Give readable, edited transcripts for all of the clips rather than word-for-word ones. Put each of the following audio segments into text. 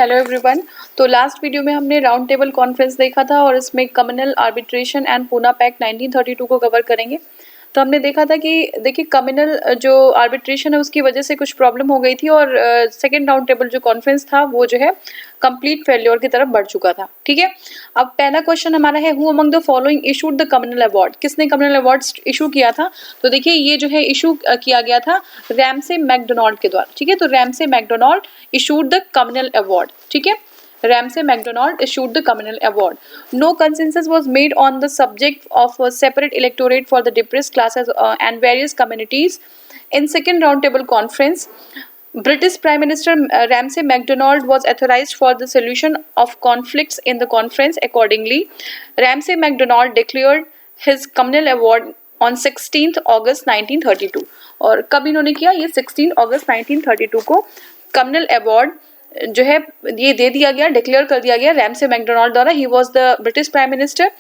Hello everyone. तो last video में हमने राउंड टेबल कॉन्फ्रेंस देखा था और इसमें communal arbitration and Poona pact 1932 को कवर करेंगे। तो हमने देखा था कि देखिए कम्युनल जो आर्बिट्रेशन है उसकी वजह से कुछ प्रॉब्लम हो गई थी और सेकंड राउंड टेबल जो कॉन्फ्रेंस था वो जो है कंप्लीट फेल्योर की तरफ बढ़ चुका था। ठीक है, अब पहला क्वेश्चन हमारा है who among the following issued the communal award, किसने कम्युनल अवार्ड इशू किया था। तो देखिए ये जो है इशू किया गया था रैमसे मैकडोनाल्ड के द्वारा। ठीक है, तो Ramsay MacDonald issued the communal award. ठीक है, Ramsay MacDonald issued the communal award. No consensus was made on the subject of a separate electorate for the depressed classes and various communities. In second roundtable conference, British Prime Minister Ramsay MacDonald was authorized for the solution of conflicts in the conference. Accordingly, Ramsay MacDonald declared his communal award on 16th August 1932. और कब इन्होंने किया, ये 16 अगस्त 1932 को communal award जो है ये दे दिया गया, डिक्लेयर कर दिया गया रैमसे मैकडोनाल्ड द्वारा। He was the British prime minister.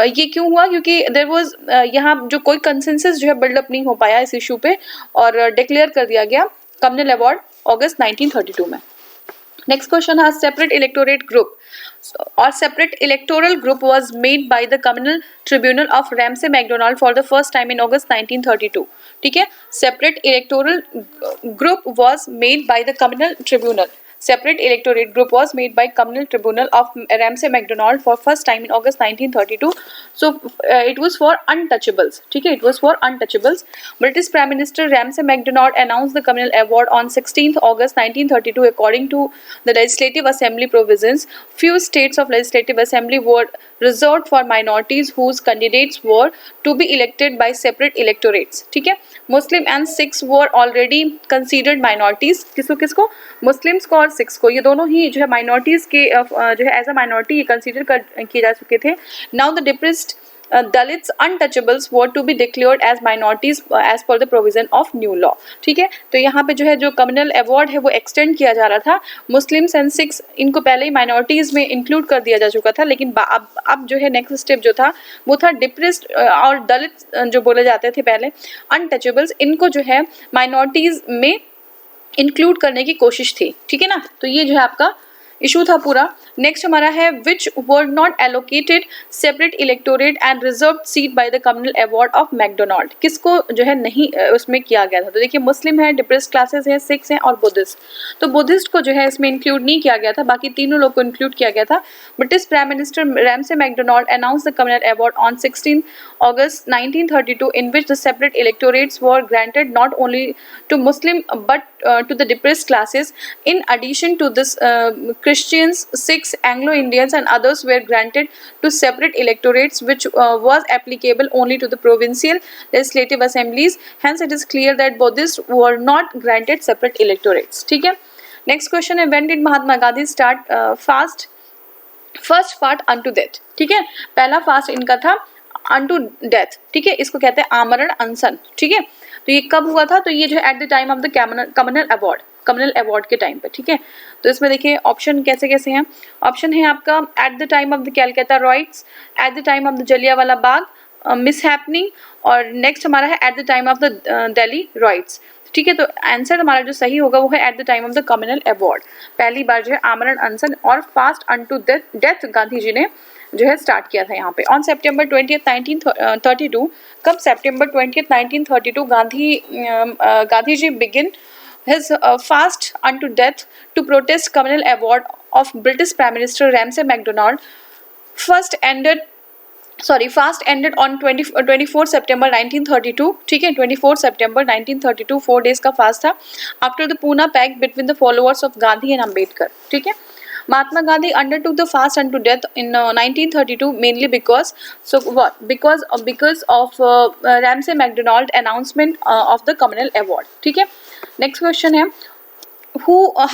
ये क्यों हुआ, क्योंकि देयर वाज यहाँ जो कोई कंसेंसस जो है बिल्डअप नहीं हो पाया इस इशू पे और डिक्लेयर कर दिया गया कम्युनल अवार्ड अगस्त 1932 में। नेक्स्ट क्वेश्चन है सेपरेट इलेक्टोरेट ग्रुप और separate electoral group was made by the communal tribunal of Ramsay MacDonald for the first time in August 1932। ठीक है, separate electoral group was made by the communal tribunal. Separate electorate group was made by communal tribunal of Ramsay MacDonald for first time in August 1932. So it was for untouchables. ठीक है, it was for untouchables. British Prime Minister Ramsay MacDonald announced the communal award on 16th August 1932. According to the Legislative Assembly provisions, few states of Legislative Assembly were reserved for minorities whose candidates were to be elected by separate electorates. ठीक है, Muslim and Sikhs were already considered minorities. किसको किसको, Muslims को और six को, ये दोनों ही जो है माइनॉरिटीज के जो है एज अ माइनॉरिटी ये कंसीडर किए जा चुके थे। Now the depressed Dalits untouchables were to be declared as minorities as per the provision of new law. ठीक है, तो यहाँ पे जो है जो कम्युनल अवार्ड है वो एक्सटेंड किया जा रहा था। मुस्लिम्स एंड सिक्स इनको पहले ही माइनॉरिटीज में इंक्लूड कर दिया जा चुका था, लेकिन अब जो है नेक्स्ट स्टेप जो था वो था डिप्रेस्ड और दलित जो बोले जाते थे पहले अनटचेबल्स, इनको जो है माइनॉरिटीज में इंक्लूड करने की कोशिश थी। ठीक है ना, तो ये जो है आपका इशू था पूरा। नेक्स्ट हमारा है which were not allocated separate electorate and reserve seat by the communal award of MacDonald, किसको जो है नहीं उसमें किया गया था। तो देखिए मुस्लिम है, डिप्रेस्ड क्लासेस हैं, सिक्स हैं और बुद्धिस्ट। तो बुद्धिस्ट को जो है इसमें इंक्लूड नहीं किया गया था, बाकी तीनों लोग को इंक्लूड किया गया था। British prime minister Ramsay MacDonald announce the communal award on 16 August 1932 in which the separate electorates were granted not only to Muslim but to the depressed classes. In addition to this, Christians, Sikhs, Anglo-Indians and others were granted to separate electorates which was applicable only to the provincial legislative assemblies. Hence it is clear that Buddhists were not granted separate electorates. ठीक है, next question है when did Mahatma Gandhi start fast? First fast unto death. ठीक है, पहला fast इनका था unto death। ठीक है, इसको कहते हैं आमरण अनशन। ठीक है, तो ये कब हुआ था, तो ये जो है at the time of the communal award के टाइम पे। ठीक है, तो इसमें देखिए ऑप्शन कैसे कैसे हैं। ऑप्शन है आपका at the time of the Calcutta rights, at the time of the Jallianwala Bagh miss happening, और नेक्स्ट हमारा है at the time of the Delhi rights. ठीक है, तो आंसर हमारा जो सही होगा वो है at the time of the communal award. पहली बार जो है आमरण अनशन और fast unto death Gandhi ji ने जो है स्टार्ट किया था यहाँ पे ऑन सेप्टेम्बर 20th 1932। कब, September 20th 1932 Gandhi ji begin his fast unto death to protest communal award of British Prime Minister Ramsay MacDonald. Fast ended on 24 September 1932। ठीक है, 24 September 1932 4 days का फास्ट था after the Poona pact between the followers of Gandhi and Ambedkar. ठीक है, Mahatma Gandhi undertook the fast unto death in 1932 mainly because of Ramsay MacDonald announcement of the communal award. ठीक है, next question है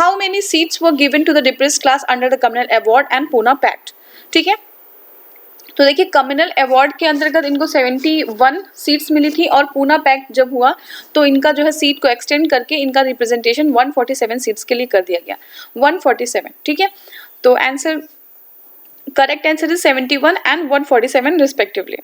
how many seats were given to the depressed class under the communal award and Pune Pact? ठीक है, तो देखिए communal award के अंतर्गत इनको 71 सीट्स मिली थी और पूना पैक्ट जब हुआ तो इनका जो है सीट को एक्सटेंड करके इनका रिप्रेजेंटेशन 147 सीट्स के लिए कर दिया गया, 147। ठीक है, तो answer correct answer is 71 and 147 respectively.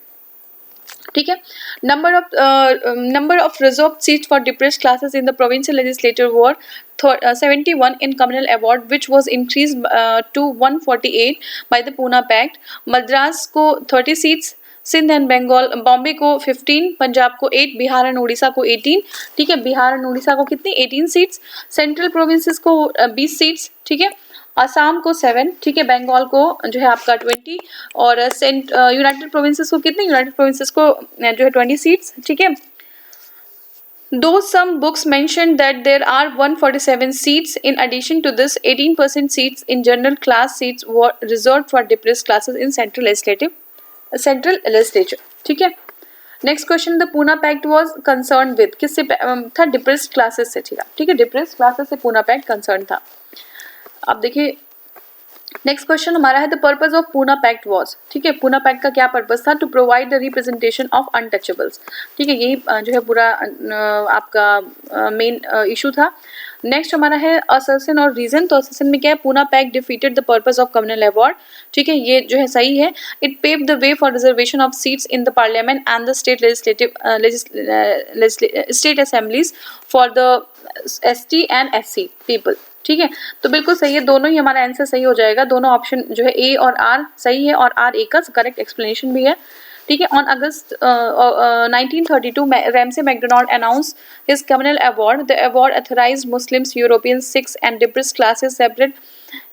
ठीक है। Number of reserve seats for depressed classes in the provincial legislature were 71 in communal award which was increased to 148 by the Pune Pact। Madras को 30 सीट्स, सिंध एंड बंगाल बॉम्बे को 15, पंजाब को 8, Bihar and Orissa को 18। ठीक है, Bihar and Orissa को कितनी 18 सीट्स, सेंट्रल प्रोविंसेस को 20 सीट्स। ठीक है, असम को 7, ठीक है, बंगाल को जो है आपका 20 और यूनाइटेड प्रोविंसेस को कितने, यूनाइटेड प्रोविंसेस को जो है 20 सीट्स। ठीक है, though some books mention that there are 147 seats, in addition to this 18% seats in general class seats were reserved for depressed classes in central legislature। ठीक है, next question, the Poona pact was concern with, किससे था, depressed classes से। ठीक है, depressed classes से Poona pact concern था। अब देखिए नेक्स्ट क्वेश्चन हमारा है, the purpose of Poona pact was. ठीक है, पूना पैक्ट का क्या पर्पज था, to provide the representation of untouchables. ठीक है, यही जो है पूरा आपका मेन इशू था। नेक्स्ट हमारा है असर्शन और रीजन। तो असर्शन में क्या है, Poona pact defeated the purpose of communal award. ठीक है, ये जो है सही है। It paved the way for reservation of seats in the parliament and the state state assemblies for the ST and SC people. ठीक है, तो बिल्कुल सही है, दोनों ही हमारा आंसर सही हो जाएगा। दोनों ऑप्शन जो है A और R सही है और R A का करेक्ट एक्सप्लेनेशन भी है। ठीक है, on August 1932 Ramsay MacDonald announce his communal award. The award authorised Muslims, Europeans, Sikhs and depressed classes separate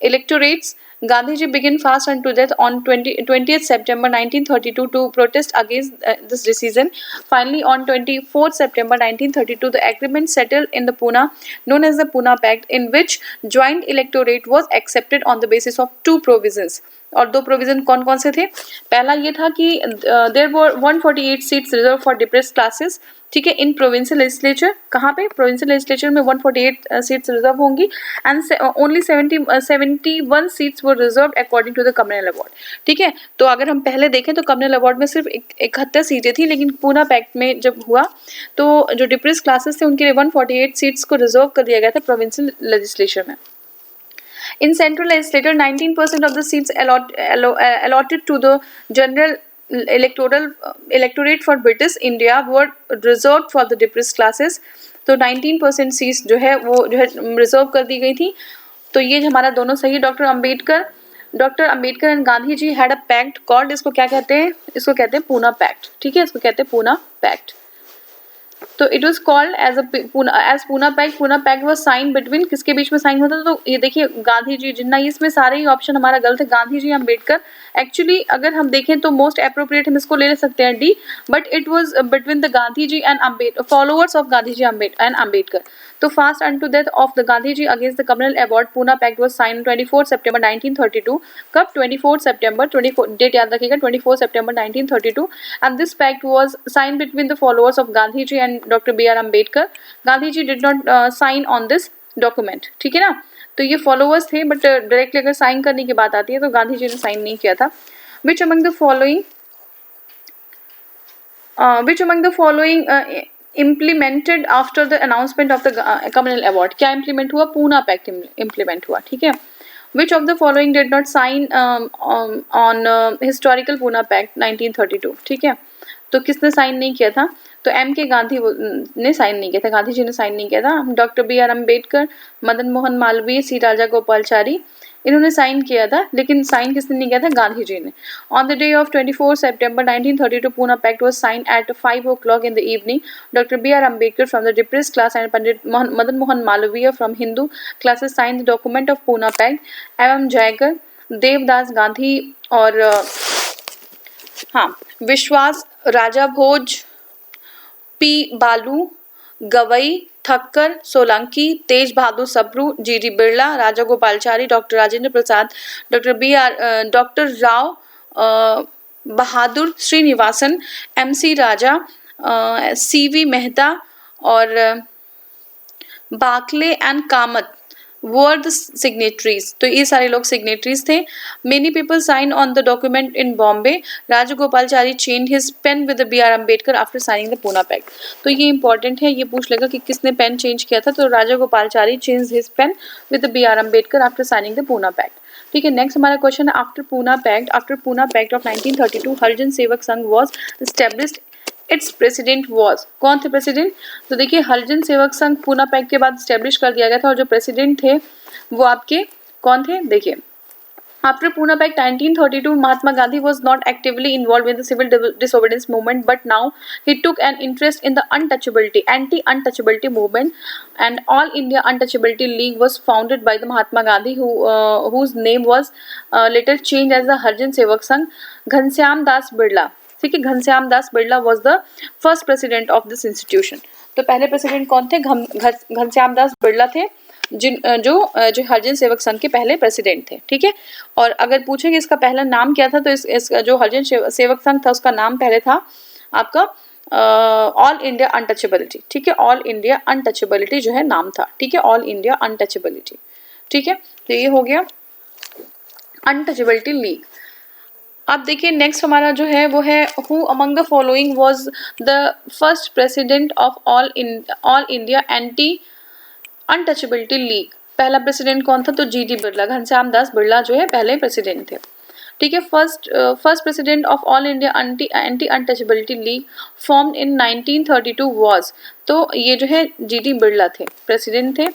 electorates। Gandhiji began fast unto death on 20th September 1932 to protest against this decision. Finally, on 24th September 1932, the agreement settled in the Pune, known as the Pune Pact, in which joint electorate was accepted on the basis of 2 provisions। और 2 provision कौन कौन से थे, पहला ये था कि there were 148 seats reserve for depressed classes. ठीक है, इन प्रोविंशियल लेजिस्लेचर, कहाँ पे, प्रोविंशियल लेजिस्लेचर में 148 सीट्स रिजर्व होंगी and only 71 seats were reserve according to the communal award. ठीक है, तो अगर हम पहले देखें तो कम्युनल अवार्ड में सिर्फ 71 सीटें थी, लेकिन पूना पैक्ट में जब हुआ तो जो डिप्रेस्ड क्लासेस थे उनके लिए 148 सीट्स को रिजर्व कर दिया गया था प्रोविंशियल लेजिस्लेचर में। In central legislature, 19% of the seats allotted to the general electorate for British India were reserved for the depressed classes। तो 19% सीट्स जो है वो जो है रिजर्व कर दी गई थी। तो ये हमारा दोनों सही। Doctor Ambedkar and Gandhi ji had a pact called, इसको क्या कहते हैं, इसको कहते हैं पूना पैक्ट। ठीक है, इसको कहते हैं पूना पैक्ट। तो it was called as Poona pact. Poona pact was sign between, किसके बीच में साइन होता था, तो ये देखिए गांधी जी, जिन्ना इसमें सारे ही ऑप्शन हमारा गलत है, गांधी जी अम्बेडकर। एक्चुअली अगर हम देखें तो मोस्ट अप्रोप्रिएट हम इसको ले सकते हैं D, but it was between the Gandhi ji and followers of Gandhi ji and Ambedkar. तो fast unto death of the Gandhi ji against the communal award, Poona pact was sign 24 सितंबर 1932। कब, 24 सितंबर, डेट याद रखिएगा, 24 सितंबर 1932। And this pact was sign between the followers of Gandhi ji and doctor B.R. Ambedkar. Gandhi ji did not sign on this document. ठीक है ना, तो ये followers थे, बट डायरेक्टली अगर साइन करने की बात आती है तो गांधी जी ने साइन नहीं किया था। Which among the following implemented after the announcement of the communal award, क्या इम्प्लीमेंट हुआ, पूना पैक्ट इम्प्लीमेंट हुआ। ठीक है, which of the following did not sign on historical Poona pact 1932। ठीक है, तो किसने साइन नहीं किया था, तो M.K. गांधी ने साइन नहीं किया था, गांधी जी ने साइन नहीं किया था। Doctor B.R. Ambedkar, Madan Mohan Malviya, C. Rajagopalachari, इन्होंने साइन किया था, लेकिन साइन किसने नहीं किया था, गांधी जी ने। On the day of 24 September 1932 Poona pact was sign at 5 o'clock in the evening। Doctor B.R. Ambedkar from the depressed class and Pandit Madan Mohan Malaviya from Hindu classes sign the document of Poona pact. एवं जयकर, देवदास गांधी और विश्वास राजा Bhoj, P. Baloo, Gawai, Thakkar, Solanki, Tej Bahadur Sapru, G.D. Birla, Rajagopalachari, doctor Rajendra Prasad, doctor Rao Bahadur Srinivasan, M.C. Raja, C.V. Mehta और Bakhle and Kamat were the signatories। तो ये सारे लोग signatories थे। Many people signed on the document in Bombay। Rajagopalachari changed his pen with the B.R. Ambedkar after signing the Pune Pact। तो ये important है, ये पूछ लेगा कि किसने पेन चेंज किया था, तो Rajagopalachari changed his pen with the B.R. Ambedkar after signing the Pune Pact। ठीक है, नेक्स्ट हमारा क्वेश्चन है, आफ्टर पूना पैक्ट ऑफ 1932 हरिजन सेवक संघ was established it's president was, कौन थे प्रेसिडेंट? तो देखिए हरिजन सेवक संघ पूना पैक्ट के बाद स्टेब्लिश कर दिया गया था और जो प्रेसिडेंट थे वो आपके कौन थे? देखिए After Pune Pact 1932, Mahatma Gandhi was not actively involved in the civil disobedience movement, but now he took an interest in the anti-untouchability movement, and All India Untouchability League was founded by the Mahatma Gandhi, whose name was later changed as the Harijan Sevak Sangh. Ghanshyam Das Birla, ठीक है, Ghanshyam Das Birla was the first president of this institution. तो पहले president कौन थे? घनश्याम दास बिरला थे, जो हरिजन सेवक संघ के पहले प्रेसिडेंट थे. ठीक है, और अगर पूछेंगे इसका पहला नाम क्या था, तो इस जो हरिजन सेवक संघ था उसका नाम पहले था आपका ऑल इंडिया अनटचेबिलिटी. ठीक है, ऑल इंडिया अनटचेबिलिटी जो है नाम था. ठीक है, ऑल इंडिया अनटचेबिलिटी. ठीक है, तो ये हो गया अनटचेबिलिटी लीग. अब देखिए नेक्स्ट हमारा जो है वो है who among the following was the first president of all India anti untouchability league. पहला प्रेसिडेंट कौन था? तो जीडी बिरला, घनश्याम दास बिरला जो है पहले प्रेसिडेंट थे. ठीक है, first president of all India anti untouchability league formed in 1932 was, तो ये जो है जीडी बिरला थे, प्रेसिडेंट थे.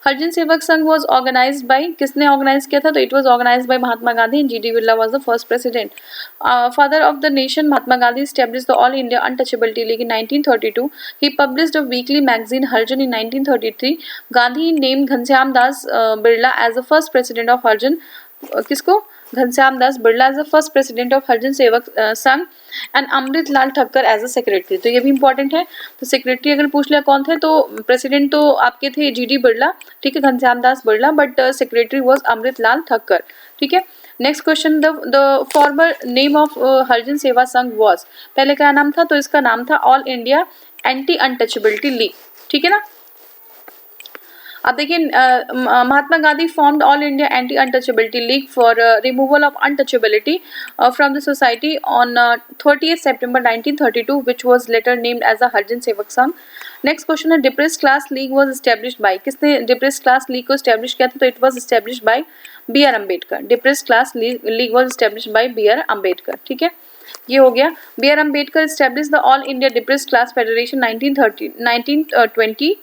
Harijan Sevak Sangh was organised by, किसने ऑर्गेनाइज किया था? तो it was organised by Mahatma Gandhi. G D Birla was the first president. Father of the nation Mahatma Gandhi established the All India Untouchability League in 1932. He published a weekly magazine Harijan in 1933. Gandhi named Ghanshyam Das Birla as the first president of Harijan. किसको? Ghanshyam Das Birla as the first president of Harijan Sevak Sangh and Amrit Lal Thakkar as a secretary. तो ये भी important है. तो secretary अगर पूछ लिया कौन थे, तो प्रेसिडेंट तो आपके थे जीडी बिरला, ठीक है, Ghanshyam Das Birla, but secretary was Amrit Lal Thakkar. ठीक है, next question, the former name of Harijan Seva Sangh was, पहले क्या नाम था? तो इसका नाम था all India anti untouchability league. ठीक है ना. अब देखिए Mahatma Gandhi formed all India anti untouchability league for removal of untouchability from the society on 30 September 1932, which was later named as the Harijan Sevak Sangh. Next question है depress class league was established by, किसने depress class league को establish किया था? तो it was established by B R Ambedkar. Depress class league was established by B R Ambedkar. ठीक है, ये हो गया. B R Ambedkar established the All India Depressed Class Federation 1920.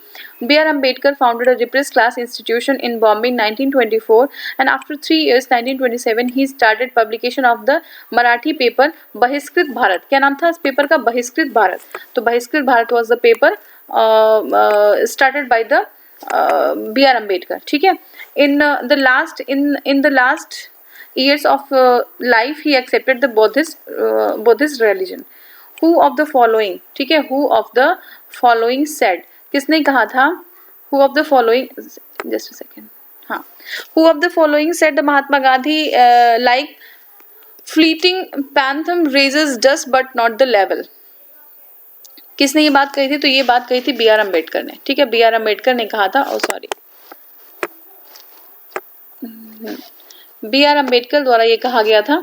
B R Ambedkar founded a depressed class institution in Bombay in 1924, and after 3 years 1927 he started publication of the Marathi paper बहिष्कृत भारत. क्या नाम था इस पेपर का? बहिष्कृत भारत. तो बहिष्कृत Bharat was the paper started by the B R Ambedkar. ठीक है, in the last years of life he accepted the Buddhist religion. Who of the following, ठीक है, who of the following said, किसने कहा था? who of the following, just a second, हाँ, who of the following said the Mahatma Gandhi like fleeting phantom raises dust but not the level. किसने ये बात कही थी? तो ये बात कही थी बी आर अम्बेडकर ने. ठीक है, बी आर अम्बेडकर ने कहा था. सॉरी, बी आर अम्बेडकर द्वारा ये कहा गया था.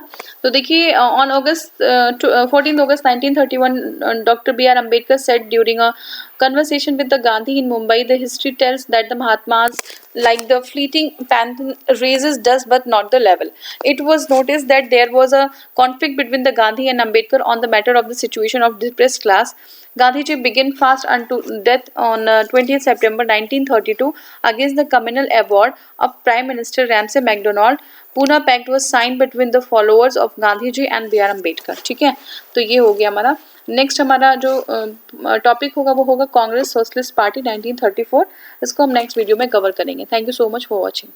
तो देखिए on 14 August 1931 doctor B R Ambedkar said during a conversation with the Gandhi in Mumbai, the history tells that the Mahatmas like the fleeting phantom raises dust but not the level. It was noticed that there was a conflict between the Gandhi and Ambedkar on the matter of the situation of depressed class. Gandhiji began fast unto death on 20th September 1932 against the communal award of Prime Minister Ramsay MacDonald. Pune Pact was signed between the followers of Gandhiji and B R Ambedkar. ठीक है, तो ये हो गया हमारा. Next हमारा जो topic होगा वो होगा कांग्रेस सोशलिस्ट पार्टी 1934. इसको हम नेक्स्ट वीडियो में कवर करेंगे. Thank you so much for watching.